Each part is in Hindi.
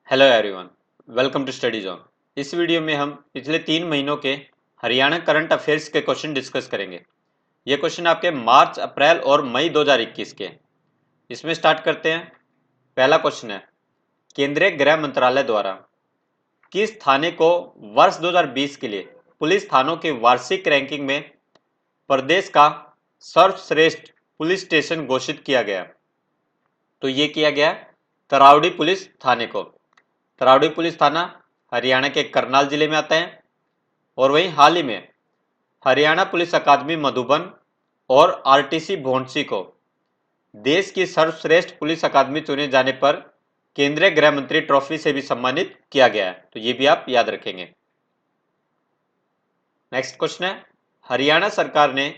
Hello everyone, welcome to study zone. इस वीडियो में हम पिछले 3 महीनों के हरियाणा करंट अफेयर्स के क्वेश्चन डिस्कस करेंगे। ये क्वेश्चन आपके मार्च, अप्रैल और मई 2021 के। इसमें स्टार्ट करते हैं। पहला क्वेश्चन है, केंद्रीय गृह मंत्रालय द्वारा किस थाने को वर्ष 2020 के लिए पुलिस थानों की वार्षिक रैंकिंग में प्रदेश का सर्वश्रेष्ठ पुलिस स्टेशन घोषित किया गया? तो ये किया गया तरावड़ी पुलिस थाने को। तरावड़ी पुलिस थाना हरियाणा के करनाल जिले में आता है। और वहीं हाल ही में हरियाणा पुलिस अकादमी मधुबन और आरटीसी भोंडसी को देश की सर्वश्रेष्ठ पुलिस अकादमी चुने जाने पर केंद्रीय गृह मंत्री ट्रॉफी से भी सम्मानित किया गया है। तो ये भी आप याद रखेंगे। नेक्स्ट क्वेश्चन है, हरियाणा सरकार ने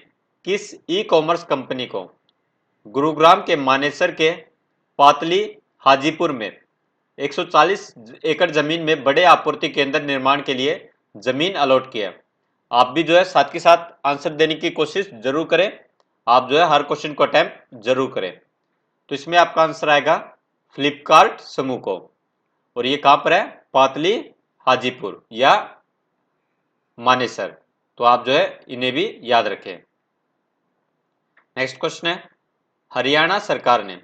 किस ई कॉमर्स कंपनी को गुरुग्राम के मानेसर के पातली हाजीपुर में 140 एकड़ जमीन में बड़े आपूर्ति केंद्र निर्माण के लिए जमीन अलॉट किया? आप भी जो है साथ के साथ आंसर देने की कोशिश जरूर करें। आप जो है हर क्वेश्चन को अटेम्प्ट जरूर करें। तो इसमें आपका आंसर आएगा फ्लिपकार्ट समूह को। और ये कहां पर है? पातली हाजीपुर या मानेसर। तो आप जो है इन्हें भी याद रखें। नेक्स्ट क्वेश्चन है, हरियाणा सरकार ने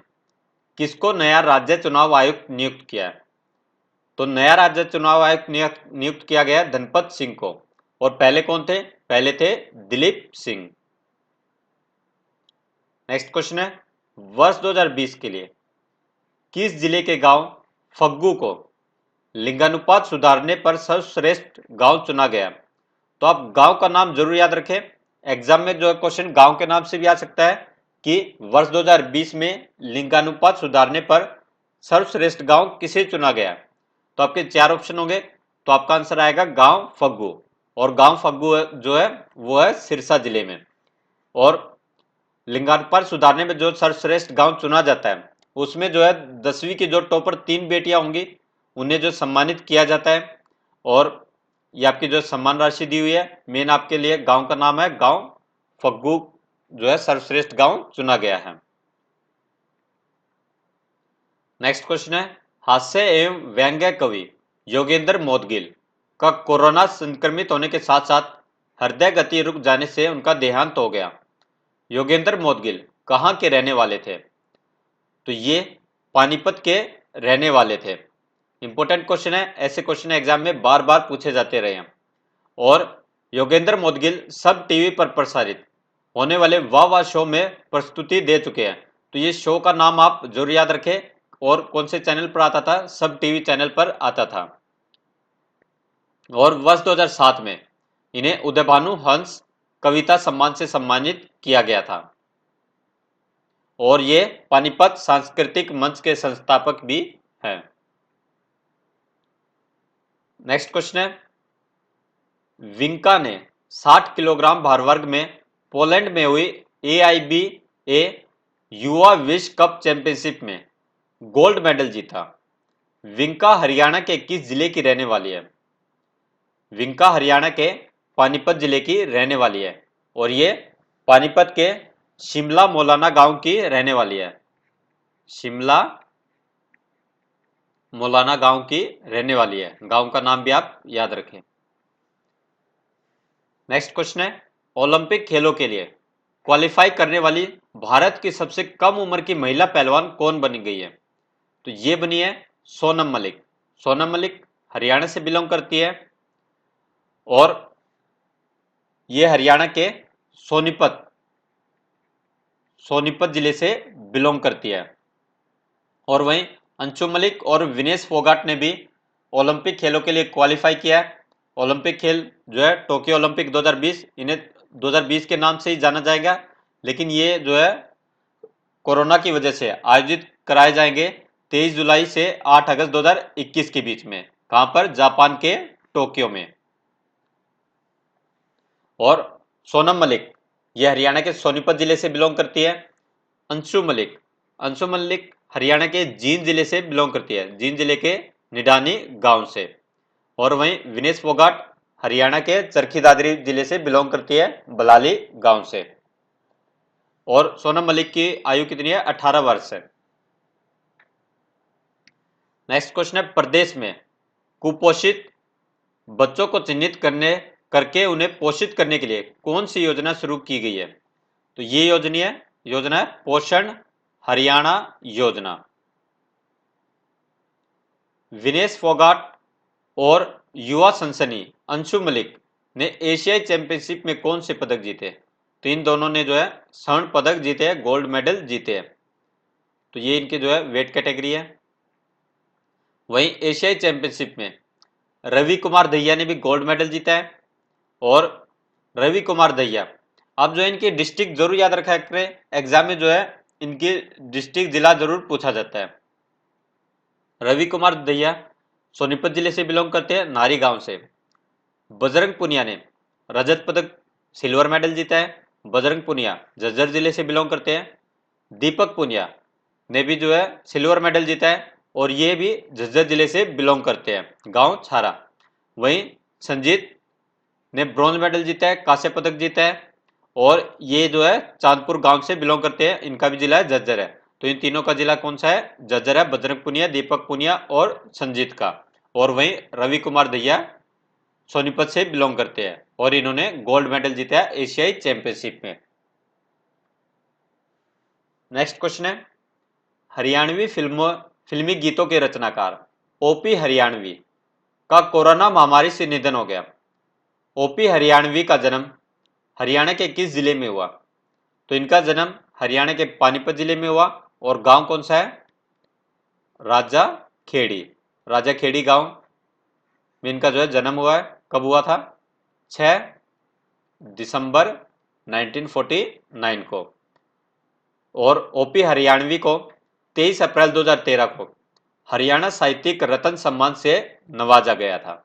किसको नया राज्य चुनाव आयुक्त नियुक्त किया है? तो नया राज्य चुनाव आयुक्त नियुक्त किया गया धनपत सिंह को। और पहले कौन थे? पहले थे दिलीप सिंह। नेक्स्ट क्वेश्चन है, वर्ष 2020 के लिए किस जिले के गांव फग्गू को लिंगानुपात सुधारने पर सर्वश्रेष्ठ गांव चुना गया? तो आप गांव का नाम जरूर याद रखें। एग्जाम में जो क्वेश्चन गांव के नाम से भी आ सकता है कि वर्ष 2020 में लिंगानुपात सुधारने पर सर्वश्रेष्ठ गांव किसे चुना गया? तो आपके 4 ऑप्शन होंगे। तो आपका आंसर आएगा गांव फग्गू। और गांव फग्गू जो है वो है सिरसा जिले में। और लिंगानुपात सुधारने में जो सर्वश्रेष्ठ गांव चुना जाता है उसमें जो है 10वीं की जो टॉपर 3 बेटियां होंगी उन्हें जो सम्मानित किया जाता है। और ये आपकी जो सम्मान राशि दी हुई है, मेन आपके लिए गांव का नाम है गांव फग्गू जो है सर्वश्रेष्ठ गांव चुना गया है। नेक्स्ट क्वेश्चन है, हास्य एवं व्यंग्य कवि योगेंद्र मोदगिल का कोरोना संक्रमित होने के साथ साथ हृदय गति रुक जाने से उनका देहांत हो गया। योगेंद्र मोदगिल कहाँ के रहने वाले थे? तो ये पानीपत के रहने वाले थे। इंपॉर्टेंट क्वेश्चन है, ऐसे क्वेश्चन एग्जाम में बार बार पूछे जाते रहे हैं। और योगेंद्र मोदगिल सब टीवी पर प्रसारित होने वाले वाह वाह शो में प्रस्तुति दे चुके हैं। तो ये शो का नाम आप जरूर याद रखें। और कौन से चैनल पर आता था? सब टीवी चैनल पर आता था। और वर्ष 2007 में इन्हें उदय भानु हंस कविता सम्मान से सम्मानित किया गया था। और ये पानीपत सांस्कृतिक मंच के संस्थापक भी हैं। नेक्स्ट क्वेश्चन है, विंका ने 60 किलोग्राम भार वर्ग में पोलैंड में हुई AIBA युवा विश्व कप चैंपियनशिप में गोल्ड मेडल जीता। विंका हरियाणा के किस जिले की रहने वाली है? विंका हरियाणा के पानीपत जिले की रहने वाली है। और ये पानीपत के शिमला मौलाना गांव की रहने वाली है। शिमला मौलाना गांव की रहने वाली है। गांव का नाम भी आप याद रखें। नेक्स्ट क्वेश्चन है, ओलंपिक खेलों के लिए क्वालिफाई करने वाली भारत की सबसे कम उम्र की महिला पहलवान कौन बनी गई है? तो ये बनी है सोनम मलिक। सोनम मलिक हरियाणा से बिलोंग करती है। और ये हरियाणा के सोनीपत सोनीपत जिले से बिलोंग करती है। और वहीं अंशु मलिक और विनेश फोगाट ने भी ओलंपिक खेलों के लिए क्वालिफाई किया है। ओलंपिक खेल जो है टोक्यो ओलंपिक 2020, इन्हें 2020 के नाम से ही जाना जाएगा। लेकिन ये जो है कोरोना की वजह से आयोजित कराए जाएंगे 23 जुलाई से 8 अगस्त 2021 के बीच में। कहां पर? जापान के टोक्यो में। और सोनम मलिक ये हरियाणा के सोनीपत जिले से बिलोंग करती है। अंशु मलिक हरियाणा के जींद जिले से बिलोंग करती है, जींद जिले के निडानी गांव से। और वहीं विनेश फोगाट हरियाणा के चरखी दादरी जिले से बिलोंग करती है, बलाली गांव से। और सोनम मलिक की आयु कितनी है? 18 वर्ष है। नेक्स्ट क्वेश्चन है, प्रदेश में कुपोषित बच्चों को चिन्हित करके उन्हें पोषित करने के लिए कौन सी योजना शुरू की गई है? तो ये योजना है पोषण हरियाणा योजना। विनेश फोगाट और युवा सनसनी अंशु मलिक ने एशियाई चैंपियनशिप में कौन से पदक जीते? तो इन दोनों ने जो है स्वर्ण पदक जीते हैं, गोल्ड मेडल जीते हैं। तो ये इनके जो है वेट कैटेगरी है। वहीं एशियाई चैंपियनशिप में रवि कुमार दहिया ने भी गोल्ड मेडल जीता है। और रवि कुमार दहिया, आप जो है इनकी डिस्ट्रिक्ट जरूर याद रखा करें, एग्जाम में जो है इनकी डिस्ट्रिक्ट जिला जरूर पूछा जाता है। रवि कुमार दहिया सोनीपत जिले से बिलोंग करते हैं, नारी गांव से। बजरंग पुनिया ने रजत पदक सिल्वर मेडल जीता है। बजरंग पुनिया झज्जर जिले से बिलोंग करते हैं। दीपक पुनिया ने भी जो है सिल्वर मेडल जीता है और ये भी झज्जर जिले से बिलोंग करते हैं, गांव छारा। वहीं संजीत ने ब्रॉन्ज मेडल जीता है, कांस्य पदक जीता है और ये जो है चांदपुर गांव से बिलोंग करते हैं, इनका भी जिला झज्जर है। तो इन तीनों का जिला कौन सा है? झज्जर है। बजरंग पुनिया, दीपक पुनिया और संजीत का। और वहीं रवि कुमार दहिया सोनीपत से बिलोंग करते हैं और इन्होंने गोल्ड मेडल जीता है एशियाई चैंपियनशिप में। नेक्स्ट क्वेश्चन है, हरियाणवी फिल्मी गीतों के रचनाकार ओपी हरियाणवी का कोरोना महामारी से निधन हो गया। ओपी हरियाणवी का जन्म हरियाणा के किस जिले में हुआ? तो इनका जन्म हरियाणा के पानीपत जिले में हुआ और गांव कौन सा है? राजा खेड़ी। राजा खेड़ी गांव में इनका जो है जन्म हुआ है। कब हुआ था? 6 दिसंबर 1949 को। और ओपी हरियाणवी को 23 अप्रैल 2013 को हरियाणा साहित्यिक रत्न सम्मान से नवाजा गया था।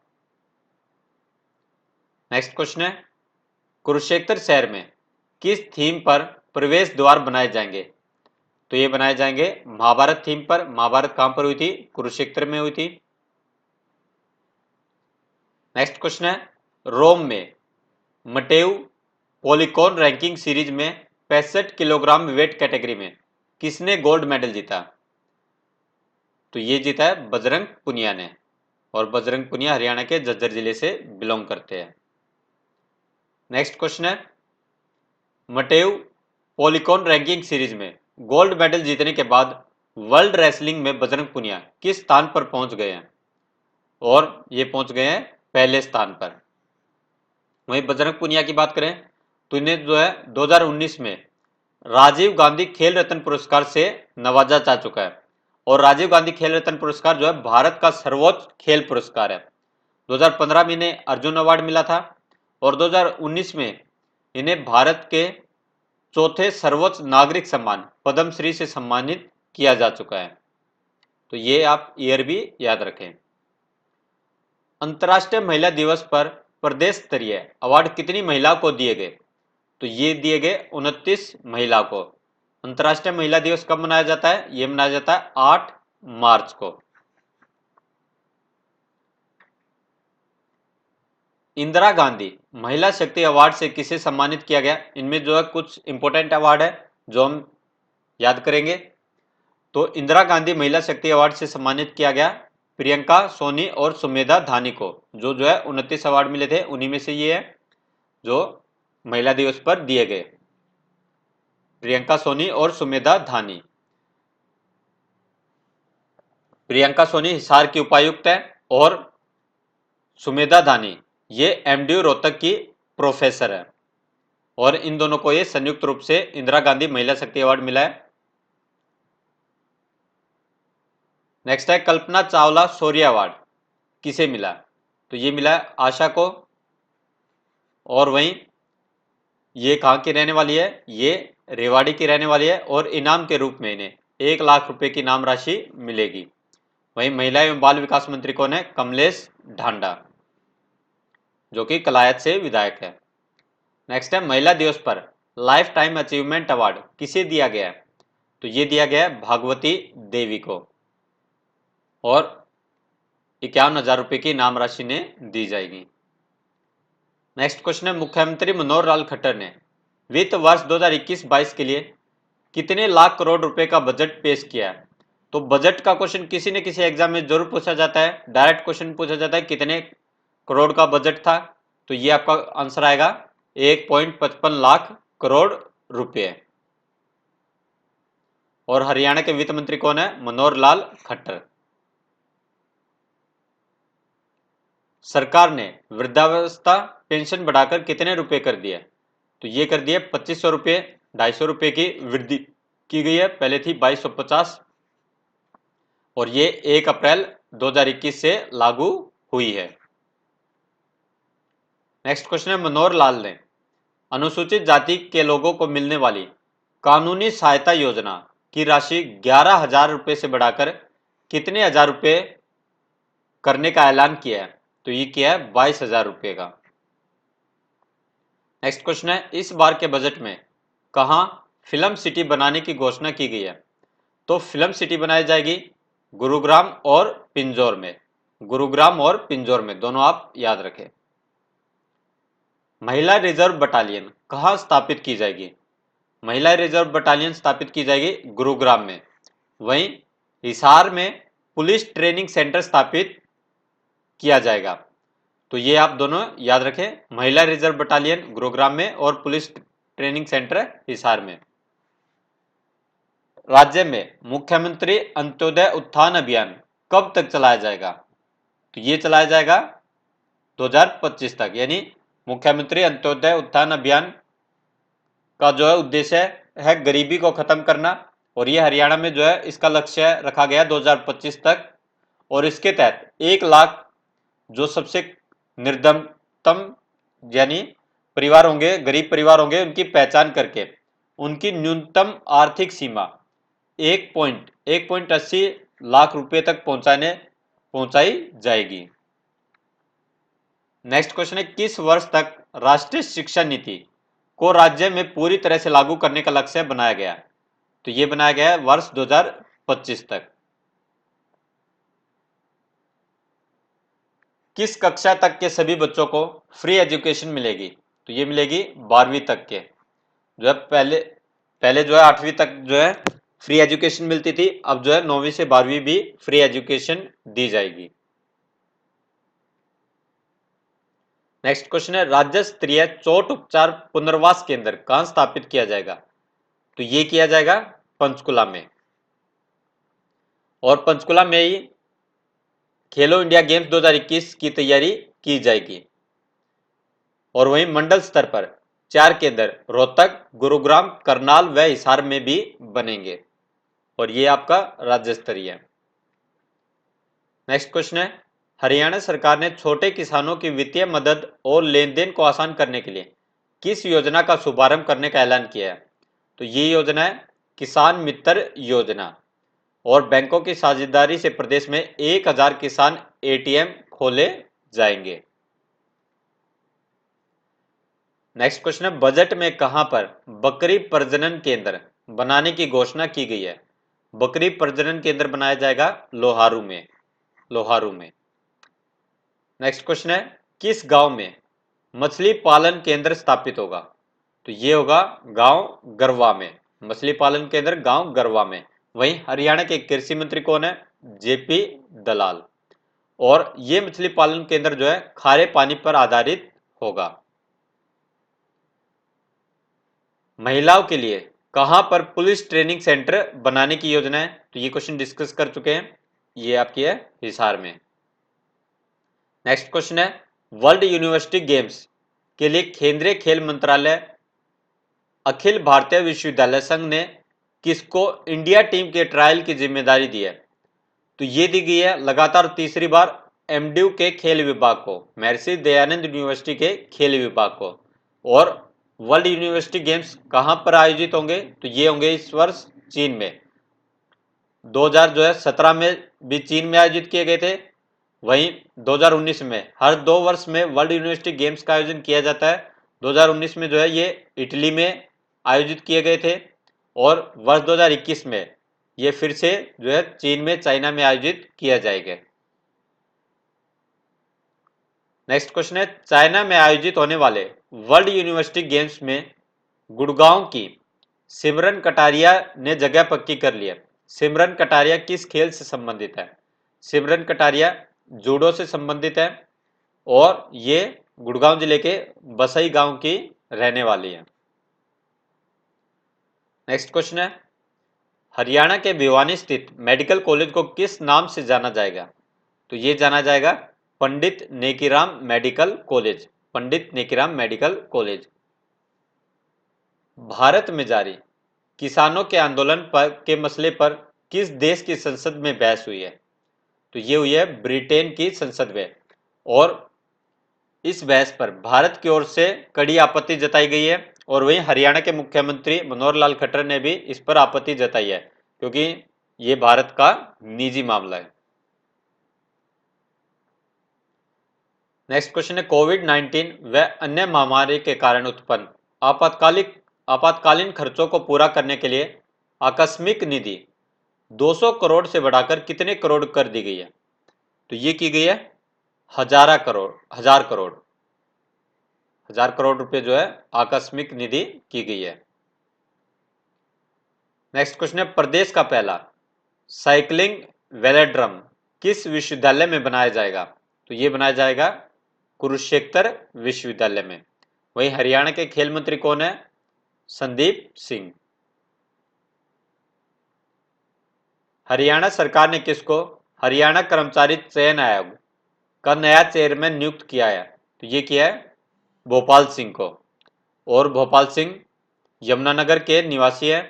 नेक्स्ट क्वेश्चन है, कुरुक्षेत्र शहर में किस थीम पर प्रवेश द्वार बनाए जाएंगे? तो ये बनाए जाएंगे महाभारत थीम पर। महाभारत कहां पर हुई थी? कुरुक्षेत्र में हुई थी। नेक्स्ट क्वेश्चन है, रोम में मटेउ पॉलीकॉन रैंकिंग सीरीज में 65 किलोग्राम वेट कैटेगरी में किसने गोल्ड मेडल जीता? तो ये जीता है बजरंग पुनिया ने और बजरंग पुनिया हरियाणा के झज्जर जिले से बिलोंग करते हैं। नेक्स्ट क्वेश्चन है, मटेउ पॉलीकॉन रैंकिंग सीरीज में गोल्ड मेडल जीतने के बाद वर्ल्ड रेसलिंग में बजरंग पुनिया किस स्थान पर पहुंच गए हैं? और ये पहुंच गए हैं पहले स्थान पर। वहीं बजरंग पुनिया की बात करें तो इन्हें जो है 2019 में राजीव गांधी खेल रत्न पुरस्कार से नवाजा जा चुका है। और राजीव गांधी खेल रत्न पुरस्कार जो है भारत का सर्वोच्च खेल पुरस्कार है। 2015 में इन्हें अर्जुन अवार्ड मिला था और 2019 में इन्हें भारत के चौथे सर्वोच्च नागरिक सम्मान पद्मश्री से सम्मानित किया जा चुका है। तो ये आप ईयर भी याद रखें। अंतर्राष्ट्रीय महिला दिवस पर प्रदेश स्तरीय अवार्ड कितनी महिलाओं को दिए गए? तो ये दिए गए 29 महिला को। अंतर्राष्ट्रीय महिला दिवस कब मनाया जाता है? ये मनाया जाता है 8 मार्च को। इंदिरा गांधी महिला शक्ति अवार्ड से किसे सम्मानित किया गया? इनमें जो है कुछ इंपॉर्टेंट अवार्ड है जो हम याद करेंगे। तो इंदिरा गांधी महिला शक्ति अवार्ड से सम्मानित किया गया प्रियंका सोनी और सुमेधा धानी को, जो है 29 अवार्ड मिले थे, उन्हीं में से ये है जो महिला दिवस पर दिए गए। प्रियंका सोनी और सुमेधा धानी। प्रियंका सोनी हिसार की उपायुक्त है और सुमेधा धानी ये एमडीयू रोहतक की प्रोफेसर है और इन दोनों को ये संयुक्त रूप से इंदिरा गांधी महिला शक्ति अवार्ड मिला है। नेक्स्ट है, कल्पना चावला शौर्य अवार्ड किसे मिला? तो ये मिला है आशा को। और वहीं ये कहाँ की रहने वाली है? ये रेवाड़ी की रहने वाली है और इनाम के रूप में इन्हें 1 लाख रुपए की इनाम राशि मिलेगी। वहीं महिला एवं बाल विकास मंत्री कौन है? कमलेश ढांडा, जो कि कलायत से विधायक है। नेक्स्ट है, महिला दिवस पर लाइफ टाइम अचीवमेंट अवार्ड किसे दिया गया है? तो ये दिया गया है भागवती देवी को और 51,000 रुपए की इनाम राशि ने दी जाएगी। नेक्स्ट क्वेश्चन है, मुख्यमंत्री मनोहर लाल खट्टर ने वित्त वर्ष 2021-22 के लिए कितने लाख करोड़ रुपए का बजट पेश किया है? तो बजट का क्वेश्चन किसी न किसी एग्जाम में जरूर पूछा जाता है। डायरेक्ट क्वेश्चन पूछा जाता है कितने करोड़ का बजट था, तो ये आपका आंसर आएगा 1.55 लाख करोड़ रुपए। और हरियाणा के वित्त मंत्री कौन है? मनोहर लाल खट्टर। सरकार ने वृद्धावस्था पेंशन बढ़ाकर कितने रुपए कर दिया? तो ये कर दिया 2500 रुपये, 250 रुपये की वृद्धि की गई है। पहले थी 2250 और ये 1 अप्रैल 2021 से लागू हुई है। नेक्स्ट क्वेश्चन है, मनोहर लाल ने अनुसूचित जाति के लोगों को मिलने वाली कानूनी सहायता योजना की राशि 11,000 रुपये से बढ़ाकर कितने हजार रुपये करने का ऐलान किया है? तो ये किया है 22,000 रुपये का। नेक्स्ट क्वेश्चन है, इस बार के बजट में कहां फिल्म सिटी बनाने की घोषणा की गई है? तो फिल्म सिटी बनाई जाएगी गुरुग्राम और पिंजौर में। गुरुग्राम और पिंजौर में दोनों आप याद रखें। महिला रिजर्व बटालियन कहां स्थापित की जाएगी? महिला रिजर्व बटालियन स्थापित की जाएगी गुरुग्राम में। वहीं हिसार में पुलिस ट्रेनिंग सेंटर स्थापित किया जाएगा। तो ये आप दोनों याद रखें, महिला रिजर्व बटालियन गुरुग्राम में और पुलिस ट्रेनिंग सेंटर हिसार में। राज्य में मुख्यमंत्री अंत्योदय उत्थान अभियान कब तक चलाया जाएगा? तो ये चलाया जाएगा 2025 तक, यानी मुख्यमंत्री अंत्योदय उत्थान अभियान का जो है उद्देश्य है गरीबी को खत्म करना, और ये हरियाणा में जो है इसका लक्ष्य रखा गया 2025 तक। और इसके तहत 1 लाख जो सबसे निर्धनतम यानी परिवार होंगे, गरीब परिवार होंगे, उनकी पहचान करके उनकी न्यूनतम आर्थिक सीमा 1.80 लाख रुपए तक पहुंचाई जाएगी। नेक्स्ट क्वेश्चन है, किस वर्ष तक राष्ट्रीय शिक्षा नीति को राज्य में पूरी तरह से लागू करने का लक्ष्य बनाया गया? तो ये बनाया गया है वर्ष 2025 तक। किस कक्षा तक के सभी बच्चों को फ्री एजुकेशन मिलेगी? तो ये मिलेगी 12वीं तक के। जो है पहले जो है 8वीं तक जो है फ्री एजुकेशन मिलती थी, अब जो है 9वीं से 12वीं भी फ्री एजुकेशन दी जाएगी। नेक्स्ट क्वेश्चन है, राज्य स्तरीय चोट उपचार पुनर्वास केंद्र कहां स्थापित किया जाएगा? तो ये किया जाएगा पंचकुला में। और पंचकुला में ही खेलो इंडिया गेम्स 2021 की तैयारी की जाएगी। और वहीं मंडल स्तर पर 4 केंद्र रोहतक, गुरुग्राम, करनाल व हिसार में भी बनेंगे, और ये आपका राज्य स्तरीय है। नेक्स्ट क्वेश्चन है, हरियाणा सरकार ने छोटे किसानों की वित्तीय मदद और लेन देन को आसान करने के लिए किस योजना का शुभारंभ करने का ऐलान किया है? तो ये योजना है किसान मित्र योजना। और बैंकों की साझेदारी से प्रदेश में 1000 किसान एटीएम खोले जाएंगे। नेक्स्ट क्वेश्चन है, बजट में कहां पर बकरी प्रजनन केंद्र बनाने की घोषणा की गई है? बकरी प्रजनन केंद्र बनाया जाएगा लोहारू में। नेक्स्ट क्वेश्चन है, किस गांव में मछली पालन केंद्र स्थापित होगा? तो ये होगा गांव गरवा में। मछली पालन केंद्र गांव गरवा में। वहीं हरियाणा के कृषि मंत्री कौन है? जेपी दलाल। और ये मछली पालन केंद्र जो है खारे पानी पर आधारित होगा। महिलाओं के लिए कहां पर पुलिस ट्रेनिंग सेंटर बनाने की योजना है? तो ये क्वेश्चन डिस्कस कर चुके हैं, ये आपकी है हिसार में। नेक्स्ट क्वेश्चन है, वर्ल्ड यूनिवर्सिटी गेम्स के लिए केंद्रीय खेल मंत्रालय अखिल भारतीय विश्वविद्यालय संघ ने किसको इंडिया टीम के ट्रायल की जिम्मेदारी दी है? तो ये दी गई है लगातार तीसरी बार एमडीयू के खेल विभाग को, महर्षि दयानंद यूनिवर्सिटी के खेल विभाग को। और वर्ल्ड यूनिवर्सिटी गेम्स कहां पर आयोजित होंगे? तो ये होंगे इस वर्ष चीन में। 2017 में भी चीन में आयोजित किए गए थे। वहीं 2019 में हर 2 वर्ष में वर्ल्ड यूनिवर्सिटी गेम्स का आयोजन किया जाता है। 2019 में जो है ये इटली में आयोजित किए गए थे, और वर्ष 2021 में ये फिर से जो है चीन में, चाइना में आयोजित किया जाएगा। नेक्स्ट क्वेश्चन है, चाइना में आयोजित होने वाले वर्ल्ड यूनिवर्सिटी गेम्स में गुड़गांव की सिमरन कटारिया ने जगह पक्की कर ली है। सिमरन कटारिया किस खेल से संबंधित है? सिमरन कटारिया जूडो से संबंधित है और ये गुड़गांव जिले के बसई गांव की रहने वाली है। नेक्स्ट क्वेश्चन है, हरियाणा के भिवानी स्थित मेडिकल कॉलेज को किस नाम से जाना जाएगा? तो ये जाना जाएगा पंडित नेकीराम मेडिकल कॉलेज। पंडित नेकीराम मेडिकल कॉलेज। भारत में जारी किसानों के आंदोलन के मसले पर किस देश की संसद में बहस हुई है? तो ये हुई है ब्रिटेन की संसद में और इस बहस पर भारत की ओर से कड़ी आपत्ति जताई गई है और वहीं हरियाणा के मुख्यमंत्री मनोहर लाल खट्टर ने भी इस पर आपत्ति जताई है क्योंकि ये भारत का निजी मामला है। नेक्स्ट क्वेश्चन है, कोविड-19 व अन्य महामारी के कारण उत्पन्न आपातकालीन खर्चों को पूरा करने के लिए आकस्मिक निधि 200 करोड़ से बढ़ाकर कितने करोड़ कर दी गई है? तो ये की गई है 1000 करोड़ रुपए जो है आकस्मिक निधि की गई है। नेक्स्ट क्वेश्चन है, प्रदेश का पहला साइकिलिंग वेलोड्रम किस विश्वविद्यालय में बनाया जाएगा? तो ये बनाया जाएगा कुरुक्षेत्र विश्वविद्यालय में। वहीं हरियाणा के खेल मंत्री कौन है? संदीप सिंह। हरियाणा सरकार ने किसको हरियाणा कर्मचारी चयन आयोग का नया चेयरमैन नियुक्त किया है? तो ये किया है भोपाल सिंह को और भोपाल सिंह यमुनानगर के निवासी है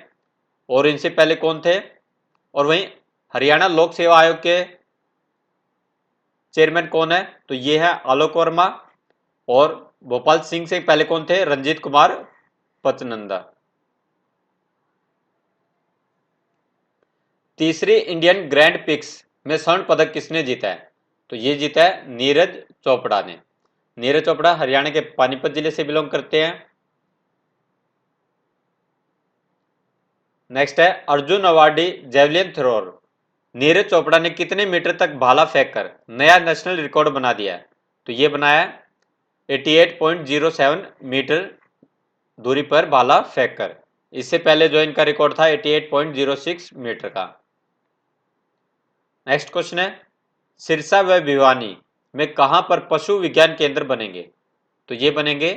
और इनसे पहले कौन थे? और वहीं हरियाणा लोक सेवा आयोग के चेयरमैन कौन है? तो ये है आलोक वर्मा और भोपाल सिंह से पहले कौन थे? रंजीत कुमार पचनंदा। तीसरी इंडियन ग्रैंड पिक्स में स्वर्ण पदक किसने जीता है? तो ये जीता है नीरज चोपड़ा ने। नीरज चोपड़ा हरियाणा के पानीपत जिले से बिलोंग करते हैं। नेक्स्ट है, Arjun awardee javelin thrower Neeraj Chopra ने कितने मीटर तक भाला फेंककर नया नेशनल रिकॉर्ड बना दिया है? तो ये बनाया 88.07 मीटर दूरी पर भाला फेंककर। इससे पहले जो इनका रिकॉर्ड था 88.06 मीटर का। नेक्स्ट क्वेश्चन है, सिरसा व भिवानी में कहां पर पशु विज्ञान केंद्र बनेंगे? तो ये बनेंगे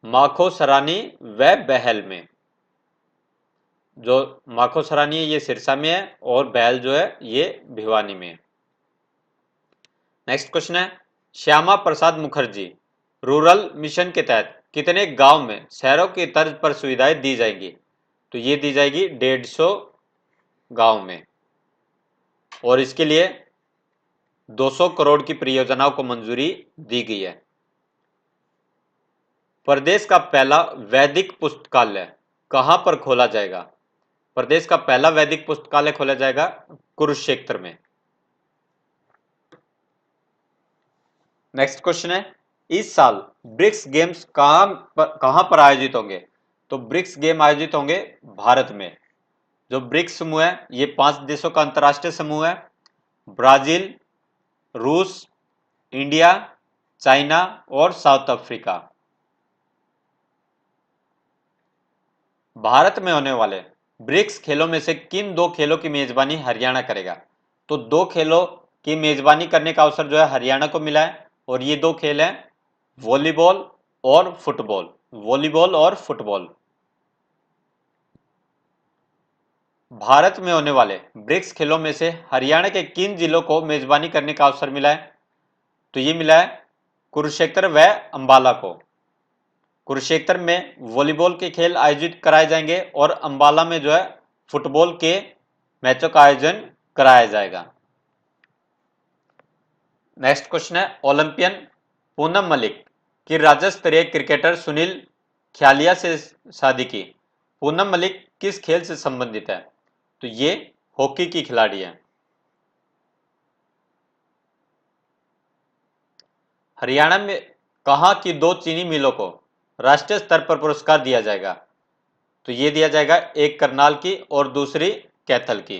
माखोसरानी व बहल में। जो माखोसरानी है ये सिरसा में है और बहल जो है ये भिवानी में है। नेक्स्ट क्वेश्चन है, श्यामा प्रसाद मुखर्जी रूरल मिशन के तहत कितने गांव में शहरों की तर्ज पर सुविधाएं दी जाएंगी? तो ये दी जाएगी 150 गांव में और इसके लिए 200 करोड़ की परियोजनाओं को मंजूरी दी गई है। प्रदेश का पहला वैदिक पुस्तकालय कहां पर खोला जाएगा? प्रदेश का पहला वैदिक पुस्तकालय खोला जाएगा कुरुक्षेत्र में। नेक्स्ट क्वेश्चन है, इस साल ब्रिक्स गेम्स कहां पर आयोजित होंगे? तो ब्रिक्स गेम आयोजित होंगे भारत में। जो ब्रिक्स समूह है ये 5 देशों का अंतरराष्ट्रीय समूह है, ब्राजील, रूस, इंडिया, चाइना और साउथ अफ्रीका। भारत में होने वाले ब्रिक्स खेलों में से किन 2 खेलों की मेजबानी हरियाणा करेगा? तो 2 खेलों की मेजबानी करने का अवसर जो है हरियाणा को मिला है और ये 2 खेल हैं वॉलीबॉल और फुटबॉल। वॉलीबॉल और फुटबॉल। भारत में होने वाले ब्रिक्स खेलों में से हरियाणा के किन जिलों को मेजबानी करने का अवसर मिला है? तो ये मिला है कुरुक्षेत्र व अंबाला को। कुरुक्षेत्र में वॉलीबॉल के खेल आयोजित कराए जाएंगे और अंबाला में जो है फुटबॉल के मैचों का आयोजन कराया जाएगा। नेक्स्ट क्वेश्चन है, ओलंपियन पूनम मलिक की राज्य स्तरीय क्रिकेटर सुनील ख्यालिया से शादी की। पूनम मलिक किस खेल से संबंधित है? तो ये हॉकी की खिलाड़ी है। हरियाणा में कहां की 2 चीनी मिलों को राष्ट्रीय स्तर पर पुरस्कार दिया जाएगा? तो ये दिया जाएगा, एक करनाल की और दूसरी कैथल की।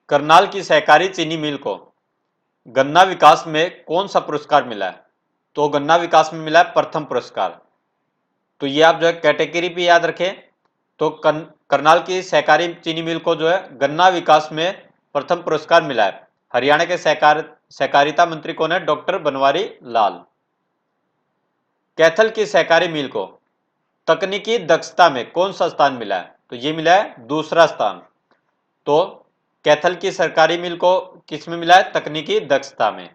करनाल की सहकारी चीनी मिल को गन्ना विकास में कौन सा पुरस्कार मिला है? तो गन्ना विकास में मिला है प्रथम पुरस्कार। तो ये आप जो है कैटेगरी भी याद रखें। तो करनाल की सहकारी चीनी मिल को जो है गन्ना विकास में प्रथम पुरस्कार मिला है। हरियाणा के सहकारिता मंत्री कौन है? डॉक्टर बनवारी लाल। कैथल की सहकारी मिल को तकनीकी दक्षता में कौन सा स्थान मिला है? तो ये मिला है दूसरा स्थान। तो कैथल की सरकारी मिल को किस में मिला है? तकनीकी दक्षता में।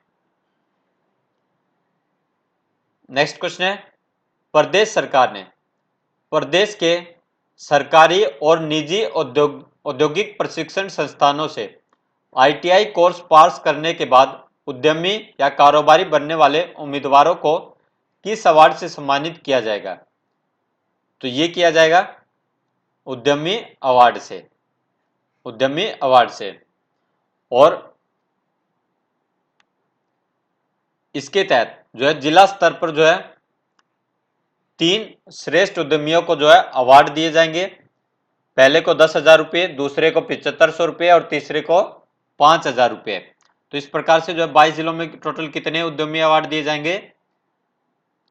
नेक्स्ट क्वेश्चन है, प्रदेश सरकार ने प्रदेश के सरकारी और निजी औद्योगिक प्रशिक्षण संस्थानों से आईटीआई कोर्स पास करने के बाद उद्यमी या कारोबारी बनने वाले उम्मीदवारों को किस अवार्ड से सम्मानित किया जाएगा? तो ये किया जाएगा उद्यमी अवार्ड से, उद्यमी अवार्ड से। और इसके तहत जो है जिला स्तर पर जो है 3 श्रेष्ठ उद्यमियों को जो है अवार्ड दिए जाएंगे। पहले को 10,000 रुपये, दूसरे को 7500 रुपये और तीसरे को 5,000 रुपये। तो इस प्रकार से जो है 22 जिलों में टोटल कितने उद्यमी अवार्ड दिए जाएंगे?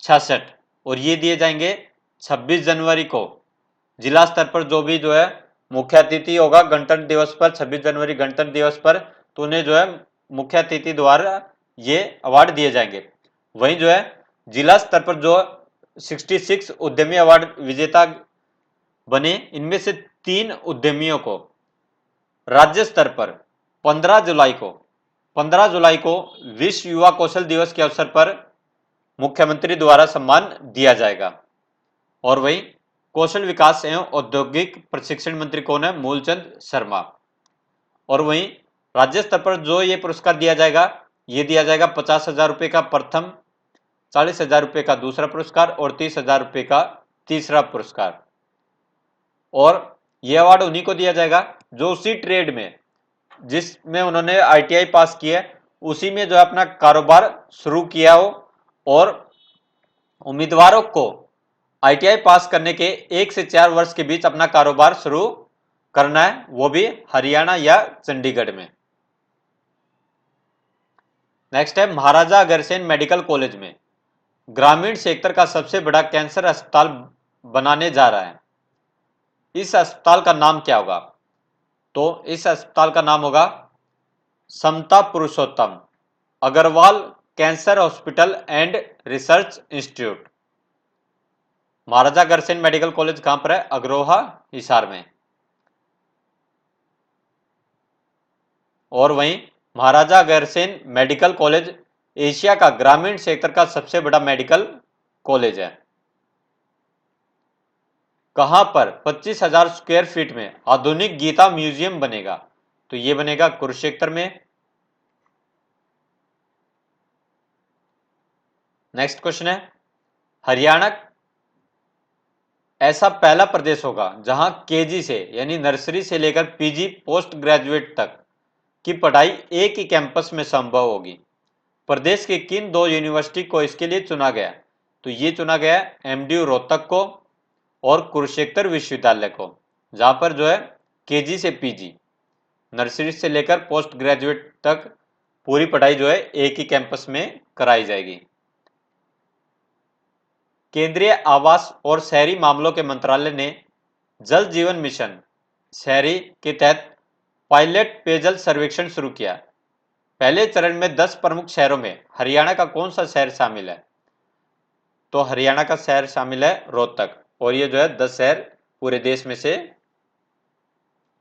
66। और ये दिए जाएंगे 26 जनवरी को। जिला स्तर पर जो भी जो है मुख्य अतिथि होगा गणतंत्र दिवस पर, 26 जनवरी गणतंत्र दिवस पर, तो उन्हें जो है मुख्य अतिथि द्वारा ये अवार्ड दिए जाएंगे। वहीं जो है जिला स्तर पर जो 66 उद्यमी अवार्ड विजेता बने, इनमें से 3 उद्यमियों को राज्य स्तर पर 15 जुलाई को विश्व युवा कौशल दिवस के अवसर पर मुख्यमंत्री द्वारा सम्मान दिया जाएगा। और वहीं कौशल विकास एवं औद्योगिक प्रशिक्षण मंत्री कौन है? मूलचंद शर्मा। और वहीं राज्य स्तर पर जो ये पुरस्कार दिया जाएगा, ये दिया जाएगा 50,000 रुपये का प्रथम, 40,000 रुपये का दूसरा पुरस्कार और 30,000 रुपये का तीसरा पुरस्कार। और ये अवार्ड उन्हीं को दिया जाएगा जो उसी ट्रेड में जिसमें उन्होंने आईटीआई पास किया है, उसी में जो है अपना कारोबार शुरू किया हो। और उम्मीदवारों को आईटीआई पास करने के 1 से 4 वर्ष के बीच अपना कारोबार शुरू करना है, वो भी हरियाणा या चंडीगढ़ में। नेक्स्ट है, महाराजा अग्रसेन मेडिकल कॉलेज में ग्रामीण क्षेत्र का सबसे बड़ा कैंसर अस्पताल बनाने जा रहा है। इस अस्पताल का नाम क्या होगा? तो इस अस्पताल का नाम होगा Samta Purushottam Agrawal cancer hospital and research institute. Maharaja Agrasen medical college कहां पर है? अग्रोहा, हिसार में। और वहीं Maharaja Agrasen medical college Asia का ग्रामीण क्षेत्र का सबसे बड़ा मेडिकल कॉलेज है। कहां पर 25,000 स्क्वायर फीट में आधुनिक गीता म्यूजियम बनेगा? तो यह बनेगा कुरुक्षेत्र में। नेक्स्ट क्वेश्चन है, हरियाणा ऐसा पहला प्रदेश होगा जहां केजी से यानी नर्सरी से लेकर पीजी पोस्ट ग्रेजुएट तक की पढ़ाई एक ही कैंपस में संभव होगी। प्रदेश की किन 2 यूनिवर्सिटी को इसके लिए चुना गया? तो ये चुना गया एमडीयू रोहतक को और कुरुक्षेत्र विश्वविद्यालय को, जहां पर जो है केजी से पीजी नर्सरी से लेकर पोस्ट ग्रेजुएट तक पूरी पढ़ाई जो है एक ही कैंपस में कराई जाएगी। केंद्रीय आवास और शहरी मामलों के मंत्रालय ने जल जीवन मिशन शहरी के तहत पायलट पेयजल सर्वेक्षण शुरू किया। पहले चरण में 10 प्रमुख शहरों में हरियाणा का कौन सा शहर शामिल है? तो हरियाणा का शहर शामिल है रोहतक। और ये जो है 10 शहर पूरे देश में से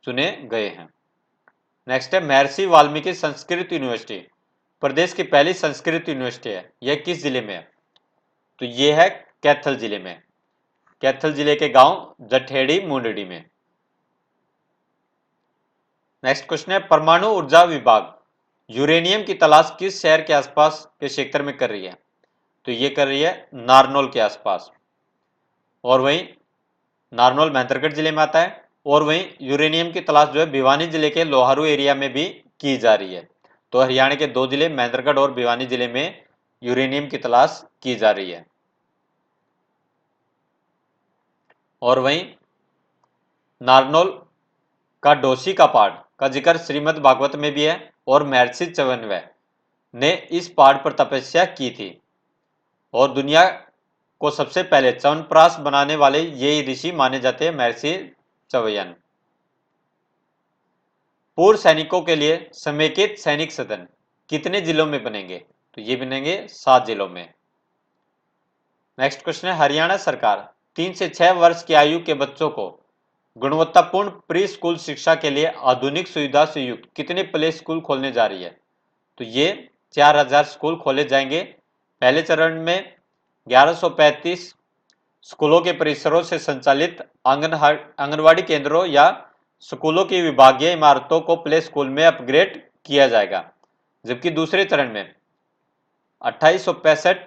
चुने गए हैं। नेक्स्ट है, महर्षि वाल्मीकि संस्कृत यूनिवर्सिटी प्रदेश की पहली संस्कृत यूनिवर्सिटी है। यह किस जिले में है? तो यह है कैथल जिले में, कैथल जिले के गांव जठेड़ी मुंडड़ी में। नेक्स्ट क्वेश्चन है, परमाणु ऊर्जा विभाग यूरेनियम की तलाश किस शहर के आसपास के क्षेत्र में कर रही है? तो ये कर रही है नारनौल के आसपास। और वहीं नारनौल महेंद्रगढ़ जिले में आता है। और वहीं यूरेनियम की तलाश जो है भिवानी जिले के लोहारू एरिया में भी की जा रही है। तो हरियाणा के 2 जिले महेंद्रगढ़ और भिवानी जिले में यूरेनियम की तलाश की जा रही है। और वहीं नारनौल का डोसी का पहाड़ का जिक्र श्रीमद् भागवत में भी है और महर्षि च्यवनवय ने इस पहाड़ पर तपस्या की थी। और दुनिया को सबसे पहले च्यवनप्राश बनाने वाले ये ऋषि माने जाते हैं महर्षि च्यवन। पूर्व सैनिकों के लिए समेकित सैनिक सदन कितने जिलों में बनेंगे? तो ये बनेंगे 7 जिलों में। नेक्स्ट क्वेश्चन है, हरियाणा सरकार 3 से 6 वर्ष की आयु के बच्चों को गुणवत्तापूर्ण प्री स्कूल शिक्षा के लिए आधुनिक सुविधा से युक्त कितने प्ले स्कूल खोलने जा रही है? तो ये 4000 स्कूल खोले जाएंगे। पहले चरण में 1135 स्कूलों के परिसरों से संचालित आंगनवाड़ी केंद्रों या स्कूलों की विभागीय इमारतों को प्ले स्कूल में अपग्रेड किया जाएगा, जबकि दूसरे चरण में 2865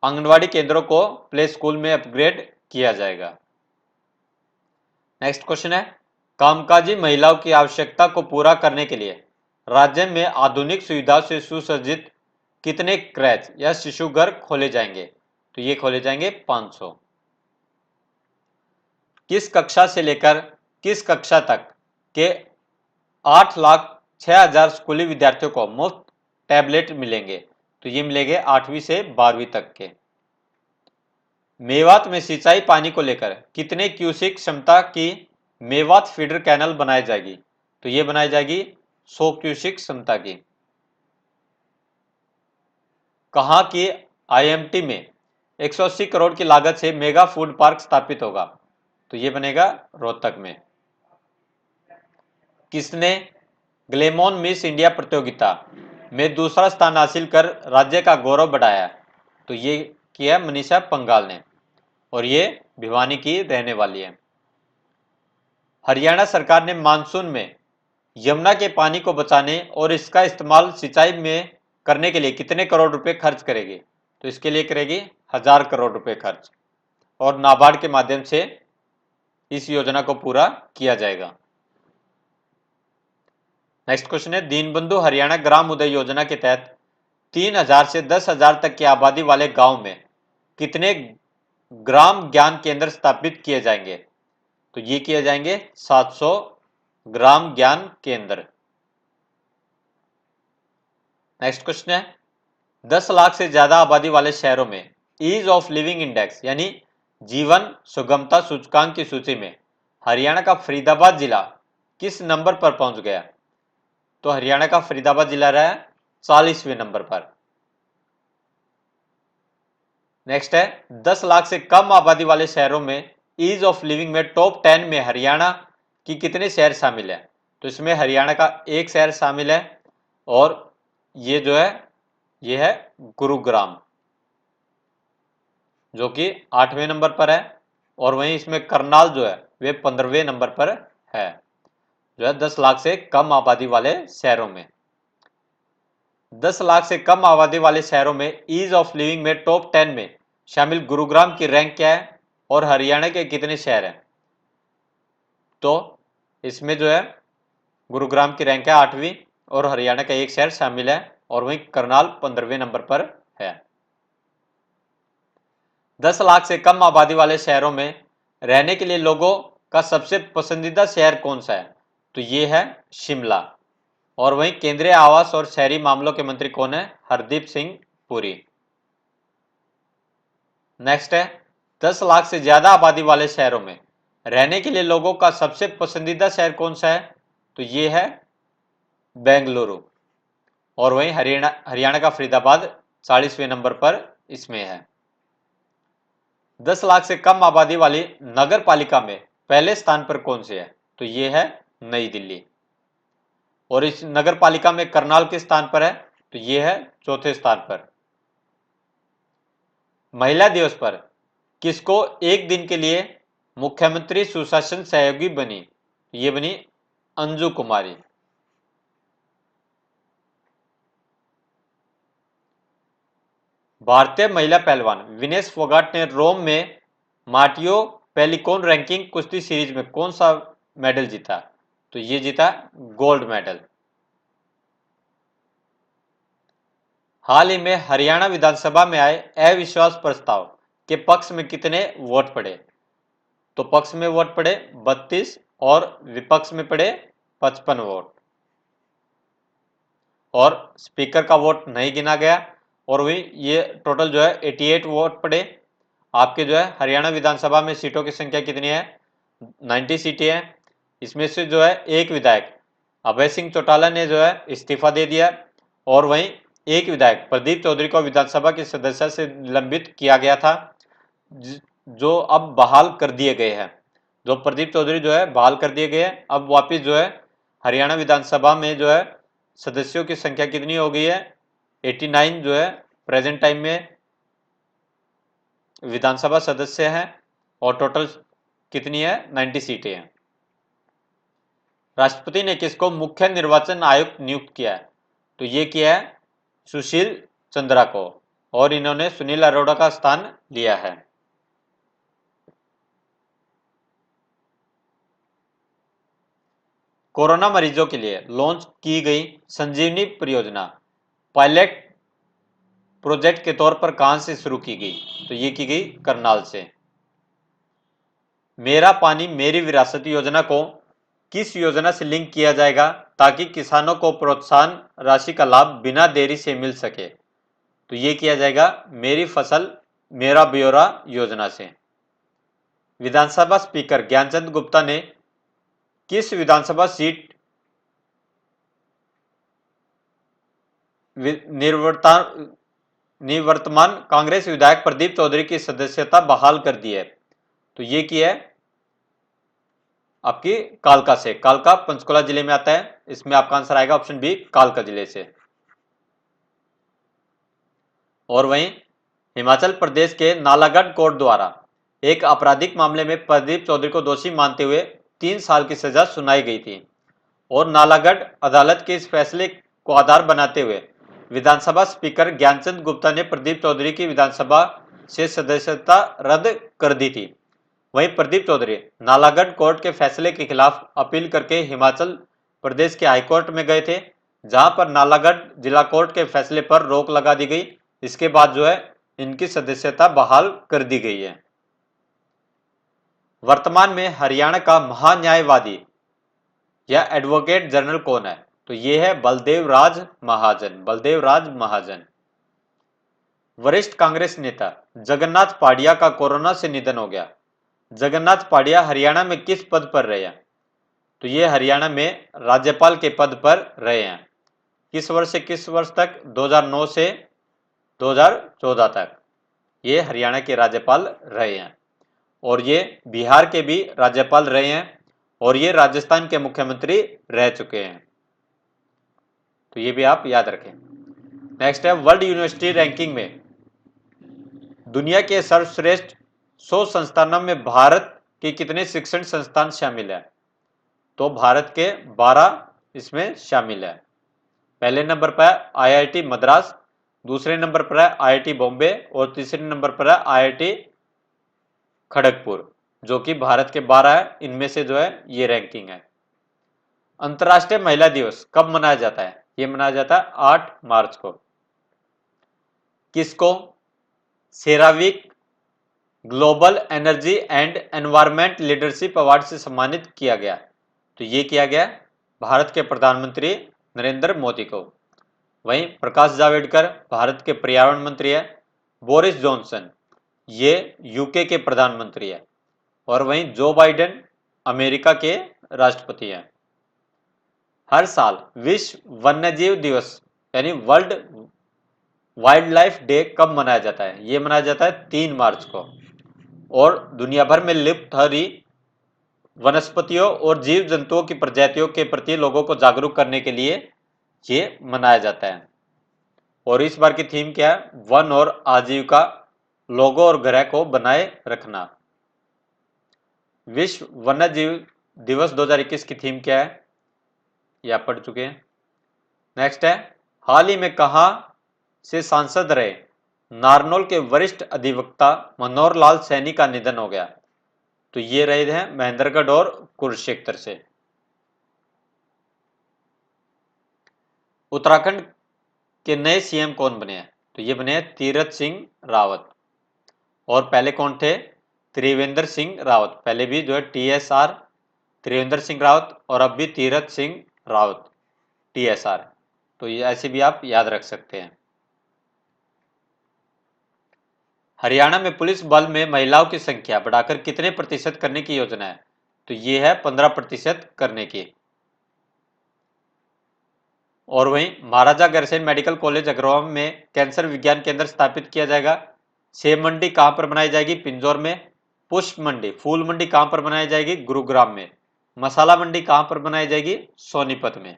आंगनवाड़ी केंद्रों को प्ले स्कूल में अपग्रेड किया जाएगा। नेक्स्ट क्वेश्चन है, कामकाजी महिलाओं की आवश्यकता को पूरा करने के लिए राज्य में आधुनिक सुविधाओं से सुसज्जित कितने क्रैच या शिशु घर खोले जाएंगे? तो ये खोले जाएंगे 500। किस कक्षा से लेकर किस कक्षा तक के 8,06,000 स्कूली विद्यार्थियों को मुफ्त टैबलेट मिलेंगे? तो ये मिलेंगे 8वीं से 12वीं तक के। मेवात में सिंचाई पानी को लेकर कितने क्यूसिक क्षमता की मेवात फीडर कैनल बनाई जाएगी? तो ये बनाई जाएगी 100 क्यूसिक क्षमता की। कहाँ की आईएमटी में 180 करोड़ की लागत से मेगा फूड पार्क स्थापित होगा? तो ये बनेगा रोहतक में। किसने ग्लेमोन मिस इंडिया प्रतियोगिता में दूसरा स्थान हासिल कर राज्य का गौरव बढ़ाया? तो ये किया मनीषा पंघाल ने, और ये भिवानी की रहने वाली है। हरियाणा सरकार ने मानसून में यमुना के पानी को बचाने और इसका इस्तेमाल सिंचाई में करने के लिए कितने करोड़ रुपए खर्च करेगी? तो इसके लिए करेगी 1000 करोड़ रुपए खर्च, और नाबार्ड के माध्यम से इस योजना को पूरा किया जाएगा। नेक्स्ट क्वेश्चन है, दीनबंधु हरियाणा ग्राम उदय योजना के तहत 3000 से 10,000 तक की आबादी वाले गांव में कितने ग्राम ज्ञान केंद्र स्थापित किए जाएंगे? तो ये किए जाएंगे 700 ग्राम ज्ञान केंद्र। नेक्स्ट क्वेश्चन है, 10 लाख से ज्यादा आबादी वाले शहरों में ईज ऑफ लिविंग इंडेक्स यानी जीवन सुगमता सूचकांक की सूची में हरियाणा का फरीदाबाद जिला किस नंबर पर पहुंच गया? तो हरियाणा का फरीदाबाद जिला रहा 40वें नंबर पर। नेक्स्ट है, 10 लाख से कम आबादी वाले शहरों में ईज ऑफ लिविंग में टॉप 10 में हरियाणा की कितने शहर शामिल है? तो इसमें हरियाणा का एक शहर शामिल है, और ये जो है ये है गुरुग्राम, जो कि 8वें नंबर पर है, और वहीं इसमें करनाल जो है वे 15वें नंबर पर है, जो है 10 लाख से कम आबादी वाले शहरों में। 10 लाख से कम आबादी वाले शहरों में ईज ऑफ लिविंग में टॉप 10 में शामिल गुरुग्राम की रैंक क्या है, और हरियाणा के कितने शहर हैं? तो इसमें जो है गुरुग्राम की रैंक है 8वीं, और हरियाणा का एक शहर शामिल है, और वहीं करनाल 15वें नंबर पर है। 10 लाख से कम आबादी वाले शहरों में रहने के लिए लोगों का सबसे पसंदीदा शहर कौन सा है? तो ये है शिमला, और वहीं केंद्रीय आवास और शहरी मामलों के मंत्री कौन है? हरदीप सिंह पुरी। नेक्स्ट है, 10 लाख से ज्यादा आबादी वाले शहरों में रहने के लिए लोगों का सबसे पसंदीदा शहर कौन सा है? तो ये है बेंगलुरु, और वहीं हरियाणा का फरीदाबाद 40वें नंबर पर इसमें है। 10 लाख से कम आबादी वाली नगर पालिका में पहले स्थान पर कौन से है? तो ये है नई दिल्ली, और इस नगर पालिका में करनाल किस स्थान पर है? तो ये है चौथे स्थान पर। महिला दिवस पर किसको एक दिन के लिए मुख्यमंत्री सुशासन सहयोगी बनी? ये बनी अंजू कुमारी। भारतीय महिला पहलवान विनेश फोगाट ने रोम में मार्टियो पेलिकोन रैंकिंग कुश्ती सीरीज में कौन सा मेडल जीता? तो ये जीता गोल्ड मेडल। हाल ही में हरियाणा विधानसभा में आए अविश्वास प्रस्ताव के पक्ष में कितने वोट पड़े? तो पक्ष में वोट पड़े 32, और विपक्ष में पड़े 55 वोट, और स्पीकर का वोट नहीं गिना गया, और वही ये टोटल जो है 88 वोट पड़े, आपके जो है हरियाणा विधानसभा में सीटों की संख्या कितनी है? 90 सीटें हैं। इसमें से जो है एक विधायक अभय सिंह चौटाला ने जो है इस्तीफा दे दिया और वहीं एक विधायक प्रदीप चौधरी को विधानसभा की सदस्यता से निलंबित किया गया था, जो अब बहाल कर दिए गए हैं। जो प्रदीप चौधरी जो है बहाल कर दिए गए हैं। अब वापिस जो है हरियाणा विधानसभा में जो है सदस्यों की संख्या कितनी हो गई है? 89 जो है प्रेजेंट टाइम में विधानसभा सदस्य हैं और टोटल कितनी है? 90 सीटें हैं। राष्ट्रपति ने किसको मुख्य निर्वाचन आयुक्त नियुक्त किया है? तो ये किया है सुशील चंद्रा को, और इन्होंने सुनील अरोड़ा का स्थान लिया है। कोरोना मरीजों के लिए लॉन्च की गई संजीवनी परियोजना पायलट प्रोजेक्ट के तौर पर कहां से शुरू की गई? तो ये की गई करनाल से। मेरा पानी मेरी विरासत योजना को किस योजना से लिंक किया जाएगा ताकि किसानों को प्रोत्साहन राशि का लाभ बिना देरी से मिल सके? तो ये किया जाएगा मेरी फसल मेरा ब्यौरा योजना से। विधानसभा स्पीकर ज्ञानचंद गुप्ता ने किस विधानसभा सीट निवर्तमान कांग्रेस विधायक प्रदीप चौधरी की सदस्यता बहाल कर दी है? तो ये की है आपकी कालका से। कालका पंचकुला जिले में आता है। इसमें आपका आंसर आएगा ऑप्शन बी, कालका जिले से। और वहीं हिमाचल प्रदेश के नालागढ़ कोर्ट द्वारा एक आपराधिक मामले में प्रदीप चौधरी को दोषी मानते हुए 3 साल की सजा सुनाई गई थी और नालागढ़ अदालत के इस फैसले को आधार बनाते हुए विधानसभा स्पीकर ज्ञानचंद गुप्ता ने प्रदीप चौधरी की विधानसभा से सदस्यता रद्द कर दी थी। वहीं प्रदीप चौधरी नालागढ़ कोर्ट के फैसले के खिलाफ अपील करके हिमाचल प्रदेश के हाईकोर्ट में गए थे, जहां पर नालागढ़ जिला कोर्ट के फैसले पर रोक लगा दी गई। इसके बाद जो है इनकी सदस्यता बहाल कर दी गई है। वर्तमान में हरियाणा का महान्यायवादी या एडवोकेट जनरल कौन है? तो ये है बलदेव राज महाजन। बलदेव राज महाजन। वरिष्ठ कांग्रेस नेता जगन्नाथ पाटिया का कोरोना से निधन हो गया। जगन्नाथ पाटिया हरियाणा में किस पद पर रहे हैं? तो ये हरियाणा में राज्यपाल के पद पर रहे हैं। किस वर्ष से किस वर्ष तक? 2009 से 2014 तक ये हरियाणा के राज्यपाल रहे हैं। और ये बिहार के भी राज्यपाल रहे हैं और ये राजस्थान के मुख्यमंत्री रह चुके हैं। तो ये भी आप याद रखें। नेक्स्ट है वर्ल्ड यूनिवर्सिटी रैंकिंग में दुनिया के सर्वश्रेष्ठ 100 संस्थानों में भारत के कितने शिक्षण संस्थान शामिल है? तो भारत के 12 इसमें शामिल है। पहले नंबर पर है आईआईटी मद्रास, दूसरे नंबर पर है आईआईटी बॉम्बे और तीसरे नंबर पर है आईआईटी खड़गपुर, जो कि भारत के 12 है। इनमें से जो है ये रैंकिंग है। अंतर्राष्ट्रीय महिला दिवस कब मनाया जाता है? ये मनाया जाता है 8 मार्च को। किसको CERAWeek global energy and environment leadership award से सम्मानित किया गया? तो ये किया गया भारत के प्रधानमंत्री नरेंद्र मोदी को। वहीं प्रकाश जावड़ेकर भारत के पर्यावरण मंत्री है। बोरिस जॉनसन ये यूके के प्रधानमंत्री है। और वहीं जो बाइडेन अमेरिका के राष्ट्रपति हैं। हर साल विश्व वन्यजीव दिवस यानी वर्ल्ड वाइल्ड लाइफ डे कब मनाया जाता है? ये मनाया जाता है 3 मार्च को। और दुनिया भर में लिप्त हो रही वनस्पतियों और जीव जंतुओं की प्रजातियों के प्रति लोगों को जागरूक करने के लिए ये मनाया जाता है। और इस बार की थीम क्या है? वन और आजीविका, लोगों और ग्रह को बनाए रखना। विश्व वन्य जीव दिवस 2021 की थीम क्या है? ये आप पढ़ चुके हैं। नेक्स्ट है हाल ही में कहां से सांसद रहे नारनौल के वरिष्ठ अधिवक्ता मनोहर लाल सैनी का निधन हो गया? तो ये रहे हैं महेंद्रगढ़ और कुरुक्षेत्र से। उत्तराखंड के नए सीएम कौन बने हैं? तो ये बने हैं तीरथ सिंह रावत। और पहले कौन थे? त्रिवेंद्र सिंह रावत। पहले भी जो है टीएसआर त्रिवेंद्र सिंह रावत और अब भी तीरथ सिंह रावत टीएसआर। तो ये ऐसे भी आप याद रख सकते हैं। हरियाणा में पुलिस बल में महिलाओं की संख्या बढ़ाकर कितने प्रतिशत करने की योजना है? तो ये है 15% करने की। और वहीं महाराजा अग्रसेन मेडिकल कॉलेज अग्रवाल में कैंसर विज्ञान केंद्र स्थापित किया जाएगा। सेब मंडी कहां पर बनाई जाएगी? पिंजौर में। पुष्प मंडी, फूल मंडी कहां पर बनाई जाएगी? गुरुग्राम में। मसाला मंडी कहां पर बनाई जाएगी? सोनीपत में।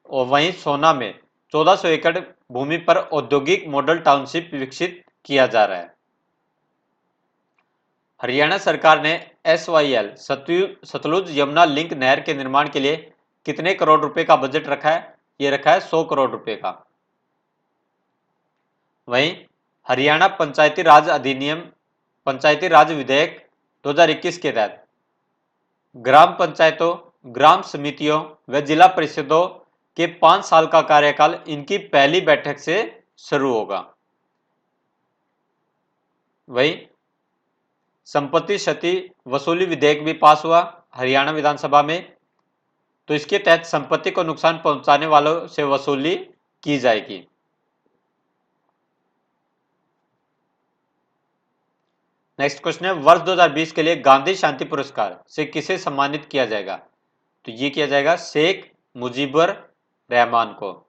और वहीं सोना में 1400 एकड़ भूमि पर औद्योगिक मॉडल टाउनशिप विकसित किया जा रहा है। हरियाणा सरकार ने SYL सतलुज यमुना लिंक नहर के निर्माण के लिए कितने करोड़ रुपए का बजट रखा है? ये रखा है 100 करोड़ रुपए का। वहीं हरियाणा पंचायती राज विधेयक 2021 के तहत ग्राम पंचायतों, ग्राम समितियों व जिला परिषदों के 5 साल का कार्यकाल इनकी पहली बैठक से शुरू होगा। वहीं संपत्ति क्षति वसूली विधेयक भी पास हुआ हरियाणा विधानसभा में। तो इसके तहत संपत्ति को नुकसान पहुंचाने वालों से वसूली की जाएगी। नेक्स्ट क्वेश्चन है, वर्ष 2020 के लिए गांधी शांति पुरस्कार से किसे सम्मानित किया जाएगा? तो ये किया जाएगा शेख मुजीबर रहमान को।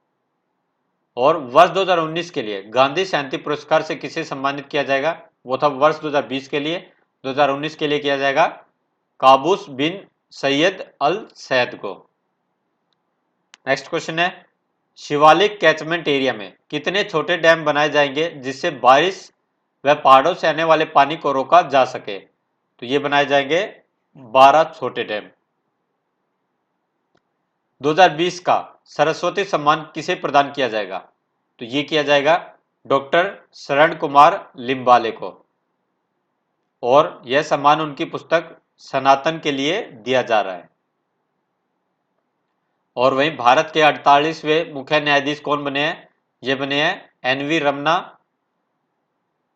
और वर्ष 2019 के लिए गांधी शांति पुरस्कार से किसे सम्मानित किया जाएगा? वो था वर्ष 2020 के लिए। 2019 के लिए किया जाएगा काबूस बिन सैयद अल सैद को। नेक्स्ट क्वेश्चन है, शिवालिक कैचमेंट एरिया में कितने छोटे डैम बनाए जाएंगे जिससे बारिश व पहाड़ों से आने वाले पानी को रोका जा सके? तो ये बनाए जाएंगे 12 छोटे डैम। 2020 का सरस्वती सम्मान किसे प्रदान किया जाएगा? तो ये किया जाएगा डॉक्टर शरण कुमार लिम्बाले को। और यह सम्मान उनकी पुस्तक सनातन के लिए दिया जा रहा है। और वहीं भारत के 48वें मुख्य न्यायाधीश कौन बने हैं? ये बने हैं NV रमना,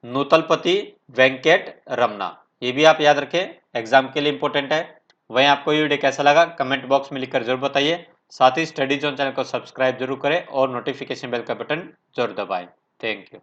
नूतलपति वेंकट रमना। ये भी आप याद रखें, एग्जाम के लिए इंपॉर्टेंट है। वहीं आपको ये वीडियो कैसा लगा कमेंट बॉक्स में लिखकर जरूर बताइए। साथ ही स्टडी जोन चैनल को सब्सक्राइब जरूर करें और नोटिफिकेशन बेल का बटन जरूर दबाएं। Thank you.